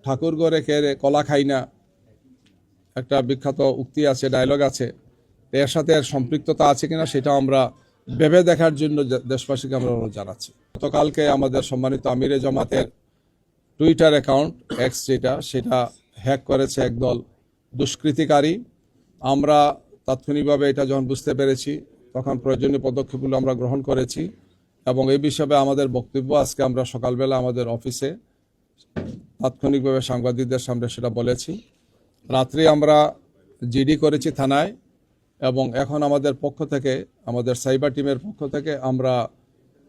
ঠাকুর ঘরে খেয়ে কলা খাই না একটা বিখ্যাত উক্তি আছে, ডায়লগ আছে। এর সাথে এর সম্পৃক্ততা আছে কিনা সেটা আমরা ভেবে দেখার জন্য দেশবাসীকে আমরা অনুরোধ জানাচ্ছি। গতকালকে আমাদের সম্মানিত আমিরে জামাতের টুইটার অ্যাকাউন্ট এক্স সেটা হ্যাক করেছে একদল দুষ্কৃতিকারী। আমরা তাৎক্ষণিকভাবে এটা যখন বুঝতে পেরেছি তখন প্রয়োজনীয় পদক্ষেপগুলো আমরা গ্রহণ করেছি এবং এই বিষয়ে আমাদের বক্তব্য আজকে আমরা সকালবেলা আমাদের অফিসে তাৎক্ষণিকভাবে সাংবাদিকদের সামনে সেটা বলেছি। রাত্রে আমরা জিডি করেছি থানায় এবং এখন আমাদের পক্ষ থেকে, আমাদের সাইবার টিমের পক্ষ থেকে আমরা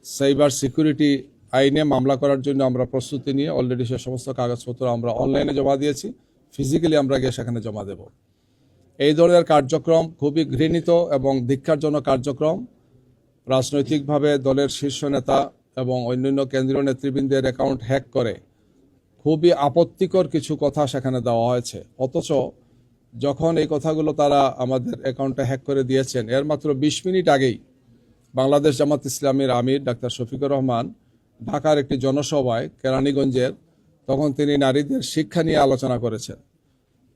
সাইবার সিকিউরিটি আইনে মামলা করার জন্য আমরা প্রস্তুতি নিয়ে অলরেডি সে সমস্ত কাগজপত্র আমরা অনলাইনে জমা দিয়েছি, ফিজিক্যালি আমরা গিয়ে সেখানে জমা দেব। এই ধরনের কার্যক্রম খুবই ঘৃণিত এবং ধিক্কারজনক কার্যক্রম। রাজনৈতিকভাবে দলের শীর্ষ নেতা এবং অন্যান্য কেন্দ্রীয় নেতৃবৃন্দের অ্যাকাউন্ট হ্যাক করে খুবই আপত্তিকর কিছু কথা সেখানে দেওয়া হয়েছে। অথচ যখন এই কথাগুলো তারা আমাদের অ্যাকাউন্টে হ্যাক করে দিয়েছেন, এর মাত্র 20 মিনিট আগেই বাংলাদেশ জামাত ইসলামীর আমির ডাক্তার শফিকুর রহমান ঢাকার একটি জনসভায় কেরানীগঞ্জের, তখন তিনি নারীদের শিক্ষা নিয়ে আলোচনা করেছেন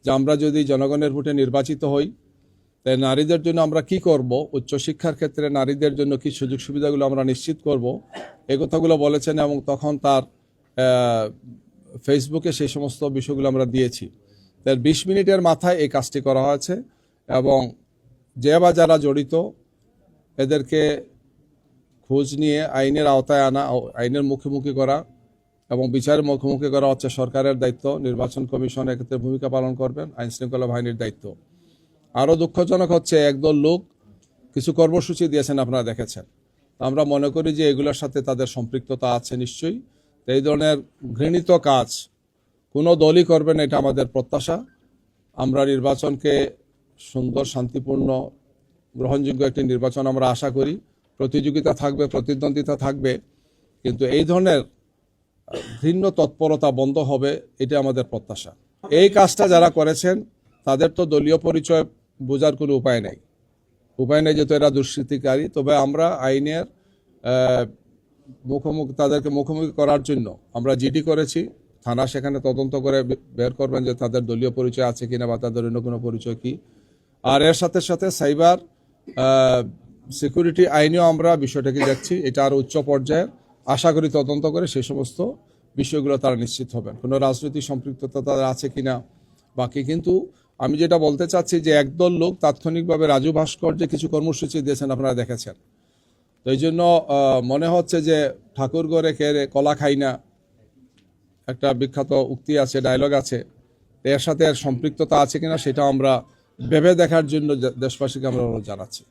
যে আমরা যদি জনগণের ভোটে নির্বাচিত হই তাই নারীদের জন্য আমরা কি করব, উচ্চশিক্ষার ক্ষেত্রে নারীদের জন্য কি সুযোগ সুবিধাগুলো আমরা নিশ্চিত করব, এই কথাগুলো বলেছেন এবং তখন তার ফেসবুকে সেই সমস্ত বিষয়গুলো আমরা দিয়েছি। তার 20 মিনিটের মাথায় এই কাজটি করা হয়েছে এবং যে বা যারা জড়িত এদেরকে খোঁজ নিয়ে আইনের আওতায় আনা, আইনের মুখোমুখি করা এবং বিচারের মুখোমুখি করা হচ্ছে সরকারের দায়িত্ব। নির্বাচন কমিশন এক্ষেত্রে ভূমিকা পালন করবেন, আইন শৃঙ্খলা বাহিনীর দায়িত্ব। আরও দুঃখজনক হচ্ছে একদল লোক কিছু কর্মসূচি দিয়েছেন, আপনারা দেখেছেন। আমরা মনে করি যে এগুলোর সাথে তাদের সম্পৃক্ততা আছে নিশ্চয়ই। এই ধরনের ঘৃণিত কাজ কোনো দলই করবে না, এটা আমাদের প্রত্যাশা। আমরা নির্বাচনকে সুন্দর, শান্তিপূর্ণ, গ্রহণযোগ্য একটি নির্বাচন আমরা আশা করি। প্রতিযোগিতা থাকবে, প্রতিদ্বন্দ্বিতা থাকবে, কিন্তু এই ধরনের ঘৃণ্য তৎপরতা বন্ধ হবে, এটা আমাদের প্রত্যাশা। এই কাজটা যারা করেছেন তাদের তো দলীয় পরিচয় বোঝার কোনো উপায় নেই যেহেতু এরা দুষ্কৃতিকারী। তবে আমরা আইনের তাদেরকে মুখোমুখি করার জন্য আমরা জিডি করেছি। থানা সেখানে তদন্ত করে বের করবেন যে তাদের দলীয় পরিচয় আছে কিনা বা তাদের অন্য কোনো পরিচয় কি। আর এর সাথে সাথে সাইবার সিকিউরিটি আইনেও আমরা বিষয়টাকে দেখছি। এটা আরও উচ্চ পর্যায়ে আশা করি তদন্ত করে সেই সমস্ত বিষয়গুলো তারা নিশ্চিত হবেন, কোনো রাজনৈতিক সম্পৃক্ততা তাদের আছে কিনা বাকি। কিন্তু আমি যেটা বলতে চাচ্ছি যে একদল লোক তাৎক্ষণিকভাবে রাজু ভাস্কর্যে কিছু কর্মসূচি দিয়েছেন, আপনারা দেখেছেন। তো এই জন্য মনে হচ্ছে যে ঠাকুর ঘরে খেয়ে কলা খাই না একটা বিখ্যাত উক্তি আছে, ডায়লগ আছে। এর সাথে এর সম্পৃক্ততা আছে কিনা সেটা আমরা ভেবে দেখার জন্য দেশবাসীকে আমরা অনুরোধ জানাচ্ছি।